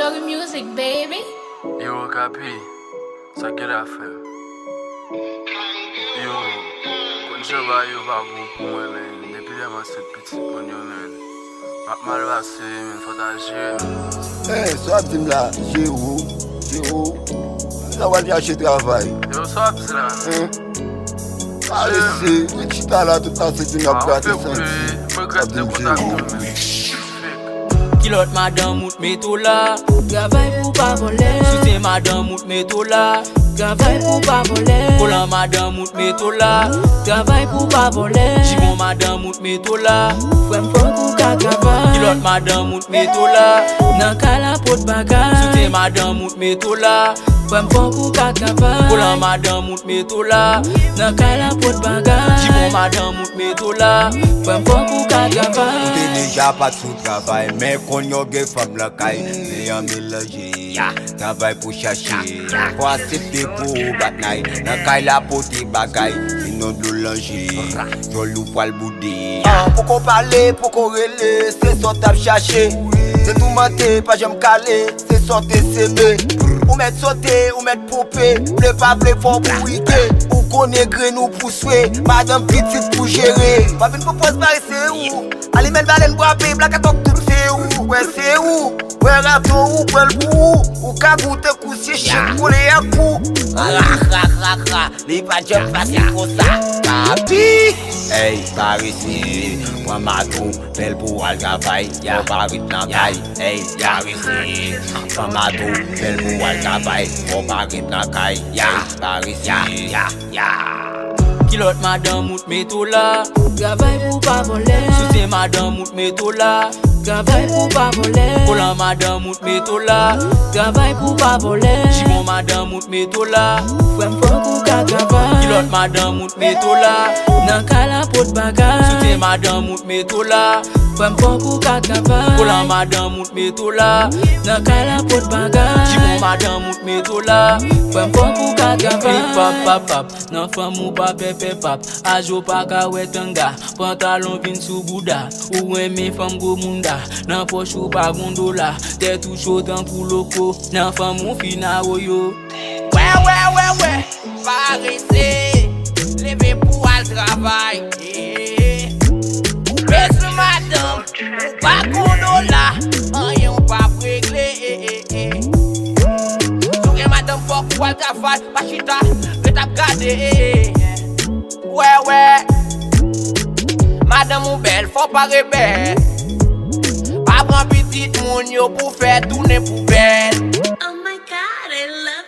Doggy music, baby. Yo, Capi, ça qu'elle a fait. Yo, quand je vais, yo, va pour moi, mais depuis là, c'est petit, mon yo, man. Mal passé, mais faut agir. Eh, soit dis là, j'ai où? Ça va dire chez travail. Yo, soit dis là. Allez, c'est, tu t'as là, tout à fait, tu n'as pas de ça. Je regrette le contact, Kilot madame mout meto la, travail pour pas voler. soutien madame mout meto la, Travail pour pas voler. collant madame mout meto la, Travail pour pas voler. jibon madame mout meto la, Femme faut qu'à travail. kilot madame mout meto la, Nan ka la pot bagay. soutien madame mout meto la, Femme faut qu'à travail. collant madame mout meto la, Nan ka la pot bagay. jibon madame mout meto la, Femme faut qu'à T'es travail. déjà pas sous travail, mais qu'on y a des femmes la caille, mais en mélanger, travail pour chercher, pour accepter pour bataille, la caille la pote bagaille, sinon de langer, jolou poil boudé. Pour qu'on parle, pour qu'on relais, c'est son table chercher, c'est tout menté, pas j'aime caler, c'est sortir s'aimer. Ou mettre sauter, ou mettre poupée, bleu pas bleu fort pour wicker. Ou qu'on est grain ou pour souer, madame petite pour gérer. Pas une propose par c'est où? Allez mettre baleine boire paix, black à top tout c'est où? Ouais c'est où? Ouais rapport ou pour le bout? Ou cagoute coucher chic pour les coups. Les pas de passer pour ça. Papi! Hey, par ici, moi madou, belle pour al travail, y'a pas vite dans caille. Hey, y'a ici, moi madou, belle pour al travail, moi pas vite dans caille. Y'a par ici, y'a. kilot madame mout meto la, Travail pour pas voler. soutien madame mout meto la, Travail pour pas voler. collant madame mout meto la, Travail pour pas voler. jibon madame mout meto la, Femme faut qu'à travail. kilot madame mout meto la, Nan ka la pot bagay. soutien madame mout meto la, Femme faut qu'à travail. collant madame mout meto la, Nan ka la pot bagay. jibon madame mout meto la, Femme faut qu'à clip travail. pap pap, nan fam ou pa pepe pap, ajo pa ka wetanga, pantalon vin sou bouda, ou eme fam go munda, nan poch ou pa gondola, tè tou chaud tan pou loko, nan fam ou fina oyo. Ouais, pa rese, leve pou al travay, ou beso madame, ou pa gondola, anyen ou pa pregle, madame fok ou al travay, pa chita, le tap gade. Ouais, madame ou belle, faut pas rebelle. Pas prendre petite moun yo pour faire tourner poubelle. Oh my God, I love